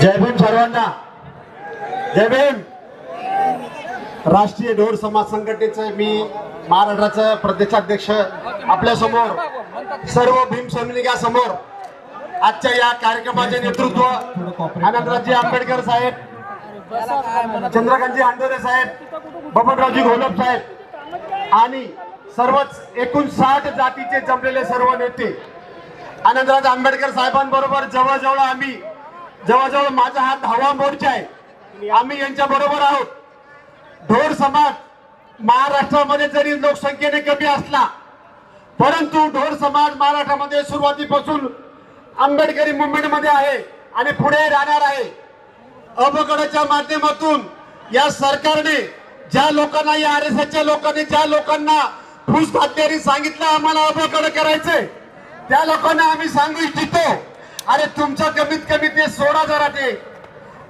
जय भीम सर्वांना, जय भीम। राष्ट्रीय ढोर समाज संघटनेचे मी महाराष्ट्राचा प्रदेशाध्यक्ष आपल्या समोर सर्व भीम सैनिकांसमोर आजच्या या कार्यक्रमाचे नेतृत्व आनंदरावजी आंबेडकर साहेब, चंद्रकांतजी आंडोरे साहेब, बबनरावजी घोलप साहेब आणि सर्वच 59 जातीचे जमलेले सर्व नेते आनंदराव आंबेडकर साहेबांबरोबर जवळजवळ माझा हा 10वा मोर्चा आहे। आम्ही यांच्या बरोबर आहोत। ढोर समाज महाराष्ट्रामध्ये जरी लोकसंख्येने कमी असला परंतु ढोर समाज महाराष्ट्रामध्ये सुरुवातीपासून आंबेडकरी मुवमेंटमध्ये आहे आणि पुढे राहणार आहे। अबगडच्या माध्यमातून या सरकारने ज्या लोकांना, या आरएसएसच्या लोकांनी ज्या लोकांना फुसखात्यारी सांगितलं आम्हाला अबगड करायचंय, त्या लोकांना आम्ही सांगू इच्छितो, अरे तुमचं कमीत कमी ते 16,000 ते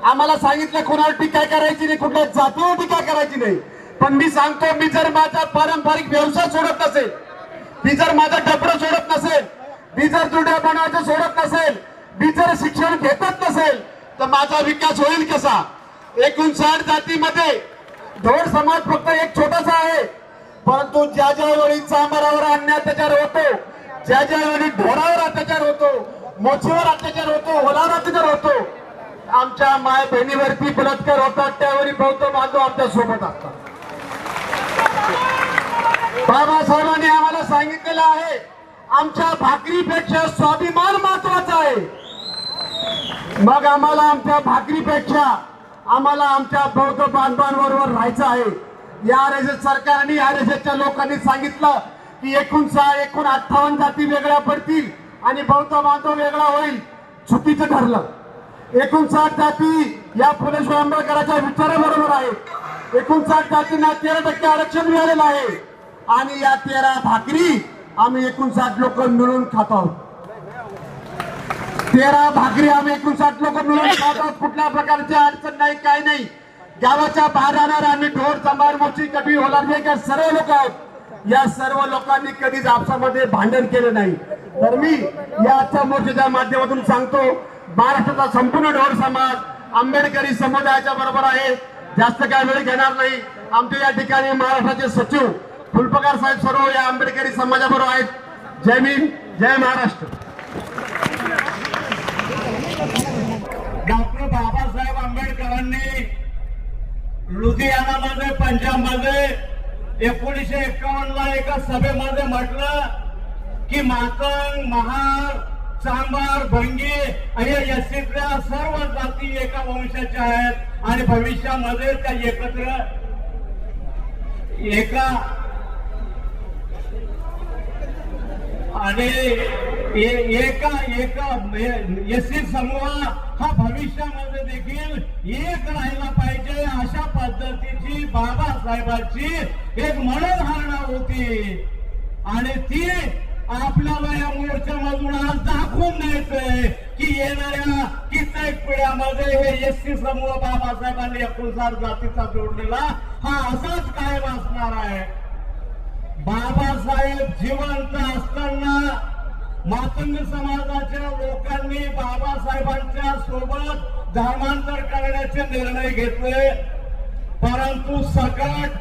आम्हाला सांगितलं कोणावर टीका करायची नाही, कुठल्या जातीवर टीका करायची नाही। पण मी सांगतो, मी जर माझा पारंपरिक व्यवसाय सोडत नसेल, मी जर माझा डबडं सोडत नसेल, मी जर दुड्या बनवायचं सोडत नसेल, मी जर शिक्षण घेतच नसेल तर माझा विकास होईल कसा? 59 जातीमध्ये ढोर समाज फक्त एक छोटासा आहे, परंतु ज्या वेळी चांभारावर अन्याय अत्याचार होतो, ज्या वेळी ढोरावर अत्याचार होतो, मोचीवर अत्याचार होतो, होलावर अत्याचार होतो, आमच्या माय बहिणीवरती बलात्कार होतात, त्यावेळी बौद्ध बांधव आमच्या सोबत असतात। बाबासाहेबांनी आम्हाला सांगितलेलं आहे, आमच्या भाकरीपेक्षा स्वाभिमान महत्वाचा आहे। मग आम्हाला आमच्या भाकरीपेक्षा आम्हाला आमच्या बौद्ध बांधवांबरोबर राहायचं आहे। या आरएसएस सरकारने, आरएसएसच्या लोकांनी सांगितलं की 59 जाती वेगळ्या पडतील आणि बौद्ध बांधव वेगळा होईल, चुकीचं ठरलं। 59 जाती या फुले शाहू आंबेडकरांच्या विचाराबरोबर आहे। 59 जातींना 13% आरक्षण मिळालेलं आहे आणि या 13 भाकरी आम्ही 59 लोक मिळून खात आहोत। 13 भाकरी आम्ही 59 लोक मिळून खात आहोत। कुठल्या प्रकारची अडचण नाही, काय नाही। गावाच्या बाहेर राहणार आम्ही ढोर समाज, मोची, कबीर, होलार हे सर्व लोक आहोत। या सर्व लोकांनी कधीच आपसामध्ये भांडण केलं नाही। तर मी या आजच्या मोर्चाच्या माध्यमातून सांगतो, महाराष्ट्राचा संपूर्ण ढोर समाज आंबेडकरी समुदायाच्या बरोबर आहे। जास्त काय वेळ घेणार नाही। आमच्या या ठिकाणी महाराष्ट्राचे सचिव फुलपगार साहेब सर्व या आंबेडकरी समाजाबरोबर आहेत। जय भीम, जय महाराष्ट्र। डॉक्टर बाबासाहेब आंबेडकरांनी लुधियानामध्ये, पंजाबमध्ये 1951ला एका सभेमध्ये म्हटलं की मातंग, महार, चांभार, भंगी आणि एससीतल्या सर्व जाती एका वंशाच्या आहेत आणि भविष्यामध्ये त्या एकत्र एससी समूह हा भविष्यामध्ये देखील एक राहिला पाहिजे, अशा पद्धतीची बाबासाहेबांची एक मनोधारणा होती आणि ती आपल्याला या मोर्चामधून आज दाखवून द्यायचंय की येणाऱ्या कित्येक पिढ्यामध्ये हे एससी समूह बाबासाहेबांनी 59 जातीचा जोडलेला हा असाच कायम असणार आहे। बाबासाहेब जिवंत असताना मातंग समाजाच्या लोकांनी बाबासाहेबांच्या सोबत धर्मांतर करण्याचे निर्णय घेतले, परंतु सकट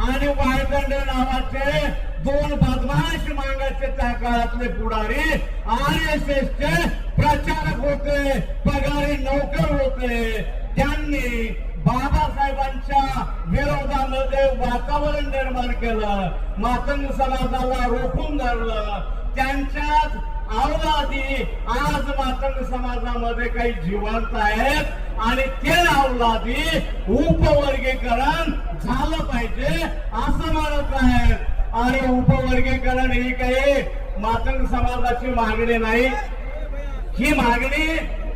आणि वायदंड नावाचे 2 बदमाश मागायचे त्या काळातले पुढारी आरएसएसचे प्रचारक होते, पगारी नोकर होते। त्यांनी बाबासाहेबांच्या विरोधामध्ये वातावरण निर्माण केलं, मातंग समाजाला रोखून धरलं। त्यांच्याच अवलादी आज मातंग समाजामध्ये काही जिवंत आहेत आणि ते अवलादी उपवर्गीकरण झालं पाहिजे असं म्हणत आहेत। आणि उपवर्गीकरण ही काही मातंग समाजाची मागणी नाही, ही मागणी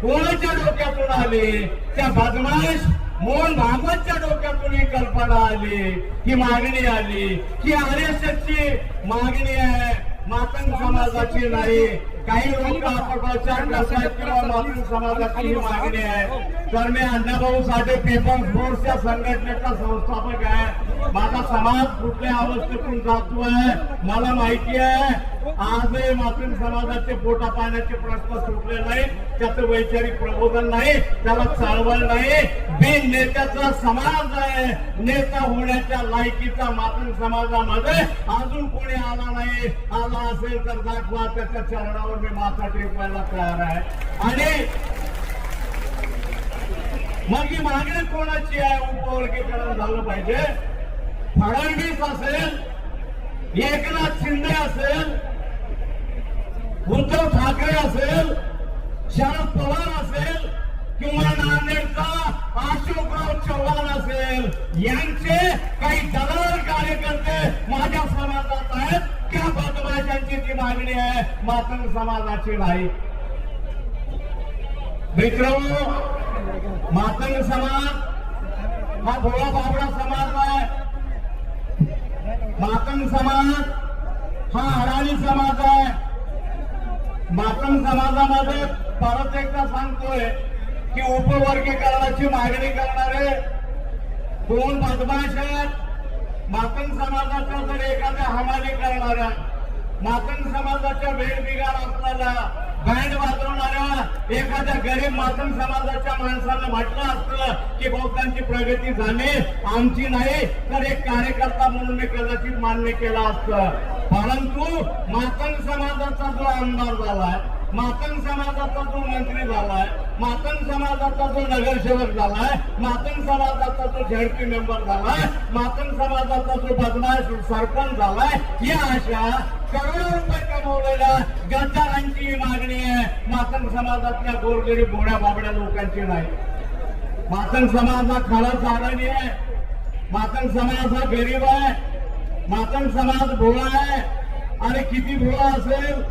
कोणाच्या डोक्यातून आली? त्या बदमाश मोहन भागवतच्या डोक्यातून ही कल्पना आली, ही मागणी आली। ही आरएसएसची मागणी आहे, मातंग समाजाची नाही। काही लोक आपल्या किंवा मातंग समाजाची ही मागणी आहे। तर मी अण्णाभाऊ साठे पीपल्स फोर्सच्या संघटनेचा संस्थापक आहे. माझा समाज कुठल्या अवस्थेतून जातो आहे मला माहिती आहे. आजही मातंग समाजाचे पोटा पाण्याचे प्रश्न सुटले नाही, त्याचं वैचारिक प्रबोधन नाही, त्याला चळवळ नाही. बिन नेत्याचा समाज आहे. नेता होण्याच्या लायकीचा मातंग समाजामध्ये अजून कोणी आला नाही. आला असेल तर दाखवा, त्याच्या चरणावर मी माथा टेकवायला तयार आहे. आणि मग ही मागणी कोणाची आहे? उपवर्गीकरण झालं पाहिजे. फडणवीस असेल, एकनाथ शिंदे असेल, उद्धव ठाकरे असेल, शरद पवार असेल किंवा नांदेडचा अशोकराव चव्हाण असेल, यांचे काही दलाल कार्यकर्ते माझ्या समाजात आहेत. त्या बदमाशांची ती मागणी आहे, मातंग समाजाची नाही. मित्रांनो, मातंग समाज हा भोळा बाबडा समाज आहे. मातंग समाज हा अडाणी समाज आहे. मातंग समाजामध्ये परत एकदा सांगतोय की उपवर्गीकरणाची मागणी करणारे कोण बदमाश आहेत? मातंग समाजाच्या जर एखाद्या हमाली करणाऱ्या, मातंग समाजाच्या वेळबिगार असणाऱ्या, बँड वाजवणाऱ्या एखाद्या गरीब मातंग समाजाच्या माणसाला म्हटलं असतं की बहुतांची प्रगती झाली, आमची नाही, तर एक कार्यकर्ता म्हणून मी कदाचित मान्य केलं असतं. परंतु मातंग समाजाचा जो आमदार झालाय, मातंग समाजाचा जो मंत्री झालाय, मातंग समाजाचा जो नगरसेवक झालाय, मातंग समाजाचा जो झडपी मेंबर झालाय, मातंग समाजाचा जो बदमाश सरपंच झालाय, या अशा करोडो रुपये कमवलेल्या गद्दारांची ही मागणी आहे. मातंग समाजातल्या गोरगरीब भोळ्या बाबड्या लोकांची नाही. मातंग समाज हा खराच अडाणी आहे. मातंग समाज हा गरीब आहे. मातंग समाज भोळा आहे. आणि किती भोळा असेल?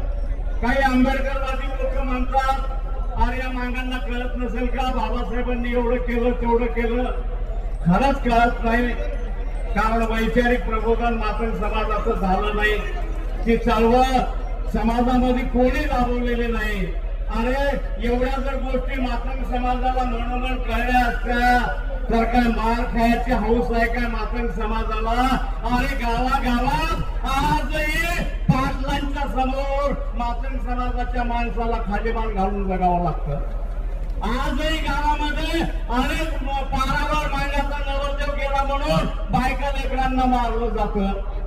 काही आंबेडकरवादी लोक म्हणतात, अरे या मागांना कळत नसेल का, बाबासाहेबांनी एवढं केलं तेवढं केलं. खरंच कळत नाही, कारण वैचारिक प्रबोधन मातंग समाजाचं झालं नाही. ती चळवळ समाजामध्ये कोणी राबवलेली नाही. अरे एवढ्या जर गोष्टी मातंग समाजाला मनोमन कळल्या असत्या तर काय मार खायची हौस आहे काय मातंग समाजाला? अरे गावागावात आजही पाटलांच्या समोर मातंग समाजाच्या माणसाला खालीमान घालून जगावं लागतं. आजही गावामध्ये अनेक पारावर मांडण्याचा नवरदेव गेला म्हणून बायका लेकरांना मारलं जातं.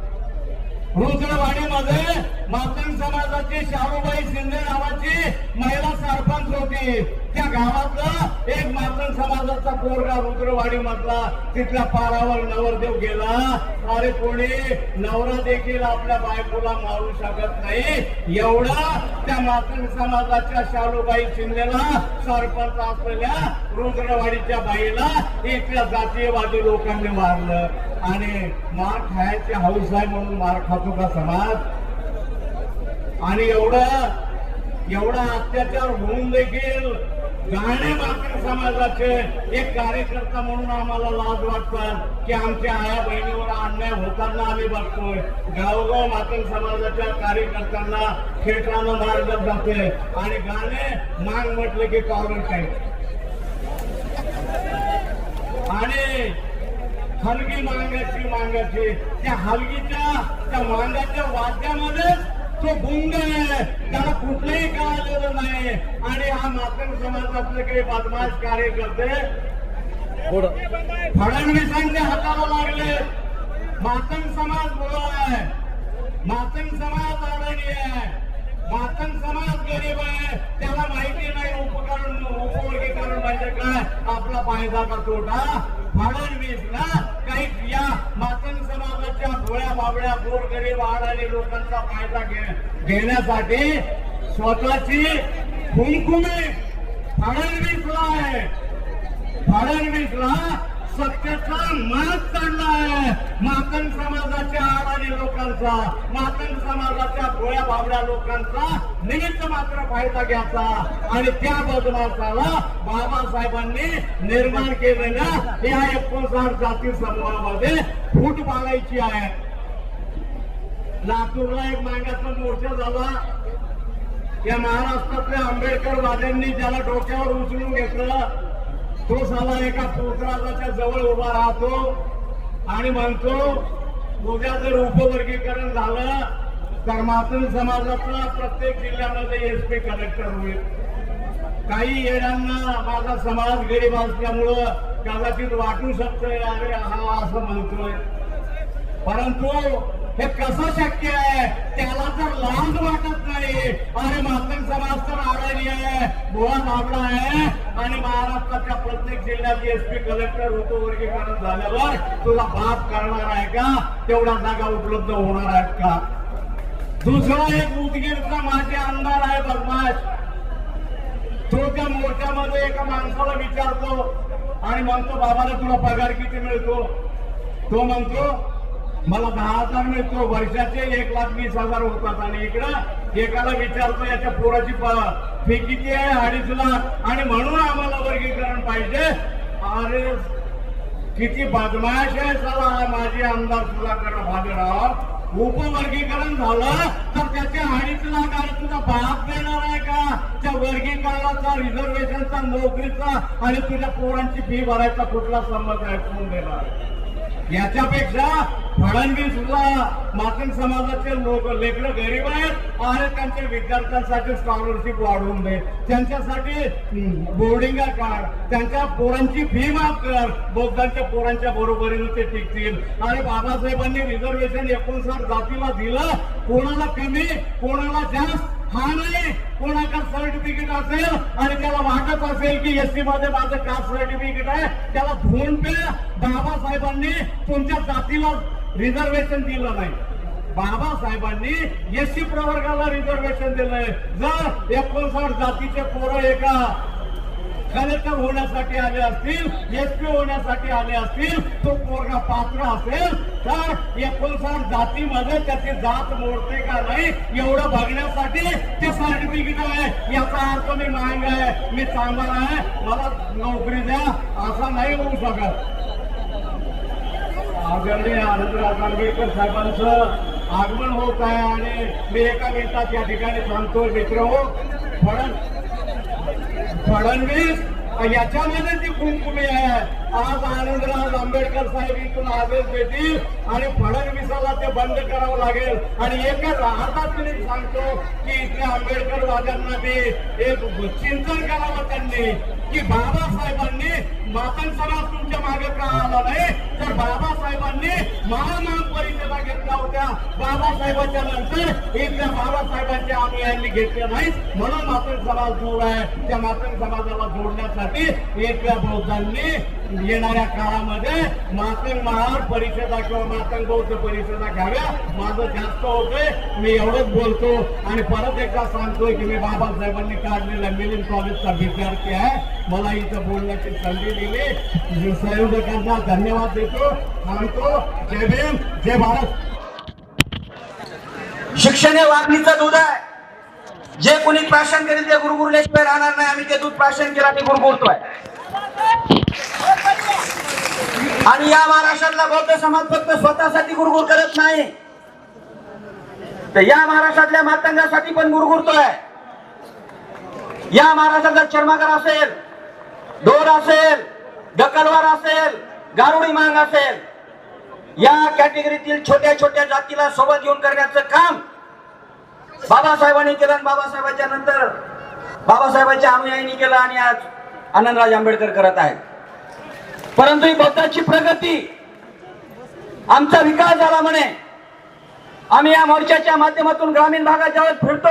रुद्रवाडीमध्ये मातंग समाजाची शारूबाई शिंदे नावाची महिला सरपंच होती. त्या गावातला एक मातंग समाजाचा पोरगा रुद्रवाडी मधला तिथल्या पारावर नवरदेव गेला. अरे कोणी नवरा देखील आपल्या बायकोला मारू शकत नाही, एवढा त्या मातंग समाजाच्या शालूबाई शिंदेला सरपंच असलेल्या रुद्रवाडीच्या बाईला इथल्या जातीयवादी लोकांनी मारलं. आणि मार खायची हौस आहे म्हणून मार खातो का समाज? आणि एवढा अत्याचार होऊन देखील गाणे मातंग समाजाचे एक कार्यकर्ता म्हणून आम्हाला लाज वाटतात की आमच्या आया बहिणीवर अन्याय होताना आम्ही बघतोय. गावोगाव मातंग समाजाच्या कार्यकर्त्यांना खेटरानं मारलं जाते आणि गाणे मांग म्हटलं की कॉलर काय आणि हलगी मांगाची त्या हलगीच्या त्या मांगाच्या वाद्यामध्ये तो गुंग आहे, त्याला कुठलंही कळालेलं नाही. आणि हा मातंग समाजातले काही बदमाश कार्यकर्ते फडणवीसांच्या हाताला लागले. मातंग समाज बोला आहे, मातंग समाज अडाणी आहे, मातंग समाज गरीब आहे. त्याला माहिती नाही उपवर्गीकरण म्हणजे काय, आपला फायदा का तोटा. फडणवीसला काही या मातंग समाजाच्या भोळ्या बाबड्या गोरगरीब अडाणी लोकांचा फायदा घेण्यासाठी स्वतःची खुमखुमी फडणवीसला आहे. फडणवीसला सत्तेचा माज चढला आहे मातंग समाजाच्या अडाणी लोकांचा, मातंग समाजाच्या भोळ्या बाबड्या लोकांचा निमित्त मात्र फायदा घ्यायचा. आणि त्या बदमाशाला बाबासाहेबांनी निर्माण केलेल्या या 59 जाती समूहामध्ये फूट पाडायची आहे. लातूरला एक मागाचा मोर्चा झाला. या महाराष्ट्रातल्या आंबेडकर वाद्यांनी ज्याला डोक्यावर उचलून घेतलं तो साला एका पोतराजाच्या जवळ उभा राहतो आणि म्हणतो उद्या जर उपवर्गीकरण झालं तर मातंग समाजाचा प्रत्येक जिल्ह्यामध्ये एसपी कलेक्टर होईल. काही येड्यांना माझा समाज गरीब असल्यामुळं कदाचित वाटू शकतोय अरे हा असं म्हणतोय, परंतु हे कसं शक्य आहे? त्याला तर लाज वाटत नाही. अरे मातंग समाज तर आडाणी आहे, भुवा दाबला आहे आणि महाराष्ट्राच्या प्रत्येक जिल्ह्यात एसपी कलेक्टर उपवर्गीकरण झाल्यावर तुला बाप करणार आहे का? तेवढ्या जागा उपलब्ध होणार आहेत का? दुसरा एक उदगीरचा माझे आमदार आहे बदमाश, तो त्या मोर्चामध्ये एका माणसाला विचारतो आणि म्हणतो बाबाला तुला पगार किती मिळतो? तो म्हणतो मला 10,000 मिळतो, वर्षाचे 1,20,000 होतात. आणि इकडं एकाला विचारतो याच्या पोराची फी किती आहे? 2.5 लाख, आणि म्हणून आम्हाला वर्गीकरण पाहिजे. अरे किती बदमाश आहे साला माझे आमदार सुधाकर भालेराव. उपवर्गीकरण झालं तर त्याचे 2.5 लाख आणि तुझा बाप देणार आहे का? त्या वर्गीकरणाचा, रिझर्वेशनचा, नोकरीचा आणि तुझ्या पोरांची फी भरायचा कुठला संबंध आहे? कोण देणार? याच्यापेक्षा फडणवीसला मातंग समाजाचे लोक लेकरं गरीब आहेत आणि त्यांच्या विद्यार्थ्यांसाठी स्कॉलरशिप वाढवून दे, त्यांच्यासाठी बोर्डिंग काढ, त्यांच्या पोरांची फी माफ कर, बौद्धांच्या पोरांच्या बरोबरीने ते टिकतील. आणि बाबासाहेबांनी रिझर्वेशन 59 जातीला दिलं, कोणाला कमी कोणाला जास्त हा नाही. कोणाकडे सर्टिफिकेट असेल आणि त्याला वाटत असेल की एसटी मध्ये माझं कास्ट सर्टिफिकेट आहे, त्याला धुवून पे. बाबासाहेबांनी तुमच्या जातीला रिझर्वेशन दिलं नाही, बाबासाहेबांनी एसटी प्रवर्गाला रिझर्वेशन दिलंय. जर 59 जातीचे पोरं एका कलेक्टर होण्यासाठी आले असतील, एसपी होण्यासाठी आले असतील, तो पोरगा पात्र असेल तर 59 जातीमध्ये त्याची जात मोडते का नाही एवढं बघण्यासाठी ते सर्टिफिकेट आहे. याचा अर्थ मी मांग आहे, मी चांगला आहे, मला नोकरी द्या, असं नाही होऊ शकत. आदरणीय आनंदराज आंबेडकर साहेबांचं आगमन होत आहे आणि मी एका मिनिटात या ठिकाणी थांबतो. मित्र हो, फडणवीस याच्यामध्ये ती कुंकुमी आहे. आज आनंदराज आंबेडकर साहेब इथून आदेश देतील आणि फडणवीसाला ते बंद करावं लागेल. आणि एकच हातात मी सांगतो की इथल्या आंबेडकरवाद्यांना मी एक चिंतन करावं त्यांनी की बाबासाहेबांनी मातंग समाज तुमच्या मागे का आला नाही, तर बाबासाहेबांनी महामान परिषदा घेतल्या होत्या. बाबासाहेबांच्या नंतर इथल्या बाबासाहेबांच्या अनुयायांनी घेतल्या नाहीत, म्हणून मातंग समाज दूर आहे. त्या मातंग समाजाला जोडण्यासाठी इथल्या बौद्धांनी येणाऱ्या काळामध्ये मातंग महार परिषदा किंवा मातंग बौद्ध परिषदा घ्याव्या. माझं जास्त होतंय, मी एवढंच बोलतो आणि परत एकदा सांगतोय की मी बाबासाहेबांनी काढलेल्या मिलिंद कॉलेजचा विद्यार्थी आहे. मला इथं बोलण्याची संधी दिली, संयोजकांना धन्यवाद देतो. सांगतो जय भीम, जय भारत. शिक्षण हे वाघणीचं दूध आहे. जे कोणी प्राशन करेल ते गुरगुरल्याशिवाय राहणार नाही. आम्ही ते दूध प्राशन केलं आणि गुरगुरतोय. आणि या महाराष्ट्रातला बौद्ध समाज फक्त स्वतःसाठी गुरगुर करत नाही, तर या महाराष्ट्रातल्या मातंगासाठी पण गुरगुरतोय. या महाराष्ट्राचा चर्मकार असेल, दोर असेल, डकलवार असेल, गारुडी मांग असेल, या कॅटेगरीतील छोट्या छोट्या जातीला सोबत घेऊन करण्याचं काम बाबासाहेबांनी केलं आणि बाबासाहेबांच्या नंतर बाबासाहेबांच्या अनुयायांनी केलं आणि आज आनंदराज आंबेडकर करत आहेत. परंतु ही बौद्धाची प्रगती, आमचा विकास झाला म्हणे. आम्ही या मोर्चाच्या माध्यमातून ग्रामीण भागात ज्यावेळेस फिरतो,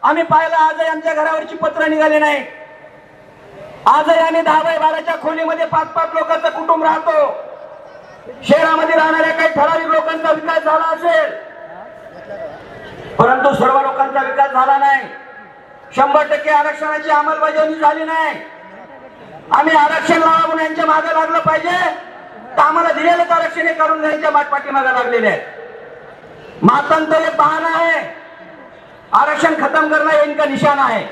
आम्ही पाहिलं आजही आमच्या घरावरची पत्र निघाले नाही. आजही आम्ही 10 बाय 12च्या खोलीमध्ये 5-5 लोकांचं कुटुंब राहतो. शहरामध्ये राहणाऱ्या काही ठराविक लोकांचा विकास झाला असेल, परंतु सर्व लोकांचा विकास झाला नाही. 100% आरक्षणाची अंमलबजावणी झाली नाही. आम्ही आरक्षण लावा म्हणून यांच्या मागे लागलं पाहिजे, तर आम्हाला दिलेलं आरक्षण हे काढून घ्यायच्या पाठीमागे लागलेले आहे. मातंग तो एक बहाणा आहे, आरक्षण खत्म करणं हे इनका निशाणा आहे.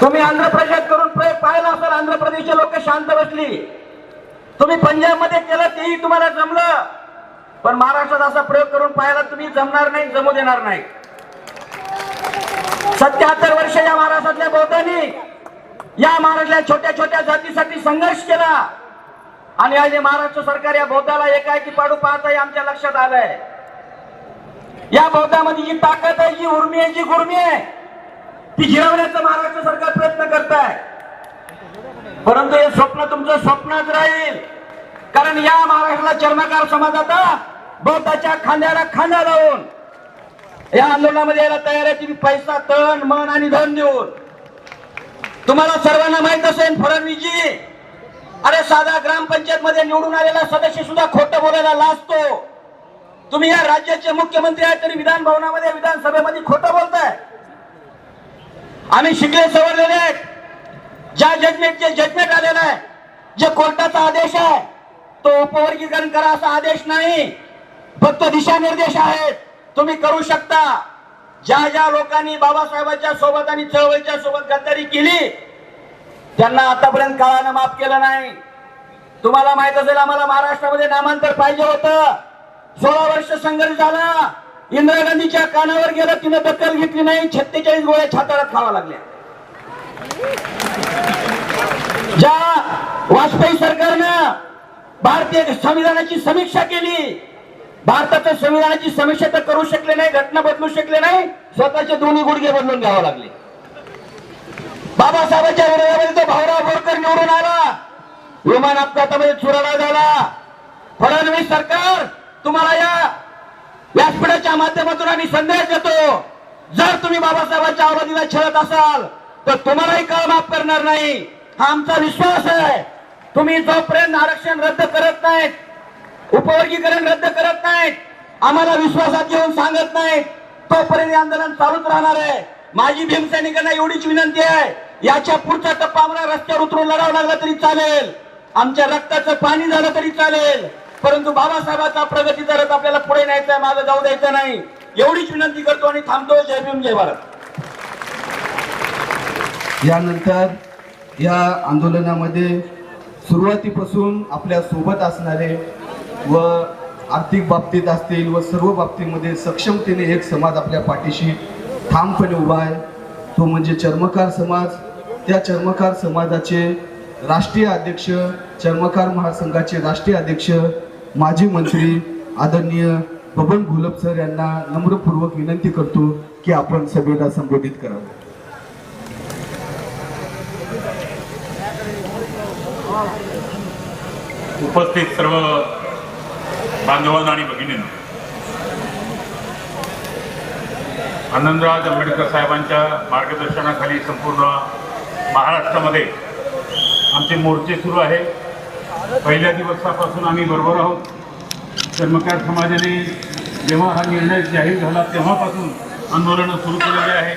तुम्ही आंध्र प्रदेशात करून प्रयोग पाहिला असेल, आंध्र प्रदेशचे लोक शांत बसली. तुम्ही पंजाब मध्ये केलं तेही तुम्हाला जमलं, पण महाराष्ट्रात असा प्रयोग करून पाहायला तुम्ही जमणार नाही, जमू देणार नाही. 77 वर्ष या महाराष्ट्रातल्या बौद्धांनी या महाराष्ट्रातल्या छोट्या छोट्या जातीसाठी संघर्ष केला आणि आज हे महाराष्ट्र सरकार या बौद्धाला एकाएकी पाडू पाहत आहे आमच्या लक्षात आलंय. या बौद्धामध्ये जी ताकद आहे, जी उर्मी आहे, जी गुर्मी आहे, ती गिरवण्याचा महाराष्ट्र सरकार प्रयत्न करत आहे. परंतु हे स्वप्न तुमचं स्वप्नच राहील. कारण या महाराष्ट्राला चर्मकार समाजाचा बौद्धाच्या खांद्याला खांदा लावून या आंदोलनामध्ये यायला तयार आहे. तुम्ही पैसा, तन, मन आणि धन देऊन. तुम्हाला सर्वांना माहित असेल फडणवीसजी, अरे साधा ग्रामपंचायत मध्ये निवडून आलेला सदस्य सुद्धा खोटं बोलायला लाजतो. तुम्ही या राज्याचे मुख्यमंत्री आहेत तरी विधान भवनामध्ये, विधानसभेमध्ये खोटं बोलताय. आम्ही शिकले सवरलेले आहेत. ज्या जजमेंटचे जजमेंट आलेलं आहे, जे कोर्टाचा आदेश आहे, तो उपवर्गीकरण करा असा आदेश नाही, फक्त दिशानिर्देश आहेत. तुम्ही करू शकता. ज्या ज्या लोकांनी बाबासाहेबांच्या सोबत आणि चळवळीच्या सोबत गद्दारी केली त्यांना आतापर्यंत काळानं माफ केलं नाही. तुम्हाला माहित असेल आम्हाला महाराष्ट्रामध्ये नामांतर पाहिजे होतं. 16 वर्ष संघर्ष झाला. इंदिरा गांधीच्या कानावर गेलं, तिने दखल घेतली नाही. 46 गोळ्या छाताळात खावा लागल्या. ज्या वाजपेयी सरकारनं भारतीय संविधानाची समीक्षा केली, भारताच्या संविधानाची समीक्षा तर करू शकले नाही, घटना बदलू शकले नाही, स्वतःचे दोन्ही गुडघे बदलून घ्यावे लागले. बाबासाहेबांच्या विरोधामध्ये तो भाऊराव बोरकर निवडून आला, विमान अपघातामध्ये चुराडा झाला. फडणवीस सरकार, तुम्हाला या व्यासपीठाच्या माध्यमातून आम्ही संदेश देतो, जर तुम्ही बाबासाहेबांच्या अवधीला छळत असाल तर तुम्हालाही काळ माफ करणार नाही. हा आमचा विश्वास आहे. तुम्ही जोपर्यंत आरक्षण रद्द करत नाहीत, उपवर्गीकरण रद्द करत नाहीत, आम्हाला विश्वासात घेऊन सांगत नाहीत, तोपर्यंत आंदोलन चालूच राहणार आहे. माझी भीमसैनिकांना एवढीच विनंती आहे, याच्या पुढचा टप्पा आम्हाला रस्त्यावर उतरून लढावं लागला तरी चालेल, आमच्या रक्ताचं पाणी झालं तरी चालेल, परंतु बाबासाहेबांचा प्रगतीचा रथ आपल्याला पुढे न्यायचा आहे, मागे जाऊ द्यायचं नाही. एवढीच विनंती करतो आणि थांबतो. जय भीम, जय भारत. यानंतर या आंदोलनामध्ये सुरुवातीपासून आपल्या सोबत असणारे व आर्थिक बाबतीत असतील व सर्व बाबतीमध्ये सक्षमतेने एक समाज आपल्या पाठीशी ठामपणे उभा आहे, तो म्हणजे चर्मकार समाज. त्या चर्मकार समाजाचे राष्ट्रीय अध्यक्ष, चर्मकार महासंघाचे राष्ट्रीय अध्यक्ष, माजी मंत्री आदरणीय बबन घोलप सर यांना नम्रपूर्वक विनंती करतो की आपण सभेला संबोधित करावं. उपस्थित सर्व बांधवांना आणि भगिनींना, आनंदराज आंबेडकर साहेबांच्या मार्गदर्शनाखाली संपूर्ण महाराष्ट्रामध्ये आमचे मोर्चे सुरू आहे. पहिल्या दिवसापासून आम्ही बरोबर आहोत. चर्मकार समाजाने जेव्हा हा निर्णय जाहीर झाला तेव्हापासून आंदोलनं सुरू केलेली आहे.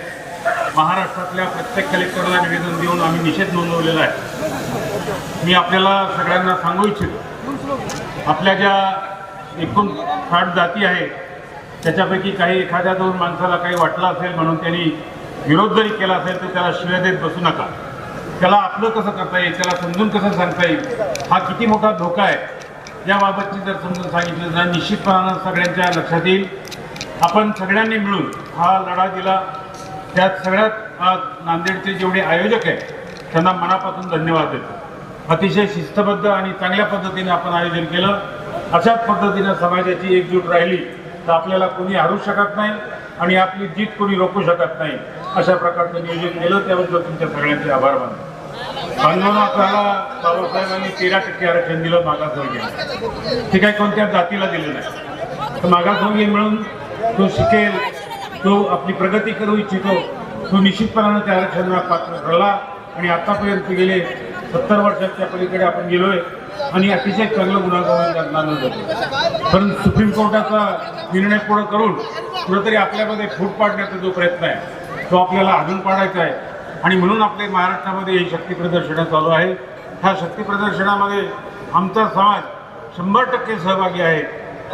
महाराष्ट्रातल्या प्रत्येक कलेक्टरला निवेदन देऊन आम्ही निषेध नोंदवलेला आहे. मी आपल्याला सगळ्यांना सांगू इच्छितो, आपल्या ज्या एकूण 60 जाती आहेत त्याच्यापैकी काही एखाद्या 2 माणसाला काही वाटलं असेल म्हणून त्यांनी विरोध जरी केला असेल तर त्याला शिव्या देत बसू नका. त्याला आपलं कसं करता येईल, त्याला समजून कसं सांगता येईल, हा किती मोठा धोका आहे, याबाबतची जर समजून सांगितलं तर निश्चितपणानं सगळ्यांच्या लक्षात येईल. आपण सगळ्यांनी मिळून हा लढा दिला. त्यात सगळ्यात आज नांदेडचे जेवढे आयोजक आहेत त्यांना मनापासून धन्यवाद देतो. अतिशय शिस्तबद्ध आणि चांगल्या पद्धतीने आपण आयोजन केलं. अशाच पद्धतीनं समाजाची एकजूट राहिली तर आपल्याला कोणी हरू शकत नाही आणि आपली जीत कोणी रोखू शकत नाही. अशा प्रकारचं नियोजन केलं, त्याबद्दल तुमच्या सगळ्यांचे आभार मानतो. बांधवांना आपल्याला बाबासाहेबांनी 13% आरक्षण दिलं मागासवर्गीय. ते काही कोणत्या जातीला दिलं नाही. तर मागासवर्गीय मिळून तो शिकेल, तो आपली प्रगती करू इच्छितो, तो निश्चितपणानं त्या आरक्षणाला पात्र ठरला आणि आतापर्यंत गेले 70 वर्षाच्या पलीकडे आपण गेलोय आणि अतिशय चांगलं गुन्हेगार जातो. पण सुप्रीम कोर्टाचा निर्णय पुढं करून कुठेतरी आपल्यामध्ये फूट पाडण्याचा जो प्रयत्न आहे तो आपल्याला अजून पाडायचा आहे. आणि म्हणून आपल्या महाराष्ट्रामध्ये ही शक्ती प्रदर्शनं चालू आहे. ह्या शक्ती प्रदर्शनामध्ये आमचा समाज 100% सहभागी आहे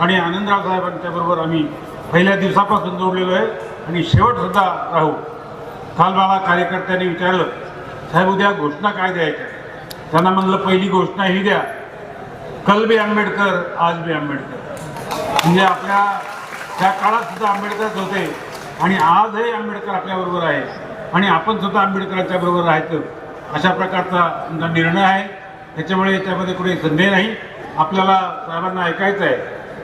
आणि आनंदराव साहेबांच्या बरोबर आम्ही पहिल्या दिवसापासून जोडलेलो आहे आणि शेवटसुद्धा राहू. काल मला कार्यकर्त्यांनी विचारलं, साहेब उद्या घोषणा काय द्यायच्या? त्यांना म्हणलं पहिली घोषणा ही द्या, कल भी आंबेडकर आज भी आंबेडकर. म्हणजे आपल्या त्या काळात सुद्धा आंबेडकरच होते आणि आजही आंबेडकर आपल्याबरोबर आहे आणि आपण सुद्धा आंबेडकरांच्या बरोबर राहायचं अशा प्रकारचा आमचा निर्णय आहे. त्याच्यामुळे याच्यामध्ये कुठे संदेह नाही. आपल्याला साहेबांना ऐकायचं आहे.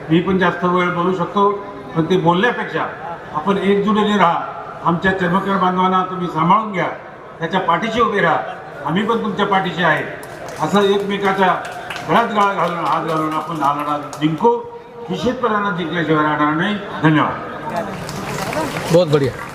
मी पण जास्त वेळ बोलू शकतो, पण ते बोलण्यापेक्षा आपण एकजुटीने राहा. आमच्या चर्मकार बांधवांना तुम्ही सांभाळून घ्या, त्याच्या पाठीशी उभे राहा. आम्ही पण तुमच्या पाठीशी आहे. असं एकमेकाच्या गळ्यात गाळ घालून हात घालून आपण हा लढा जिंकू. निश्चितपणानं जिंकल्याशिवाय राहणार नाही. धन्यवाद. बहुत बढ़िया.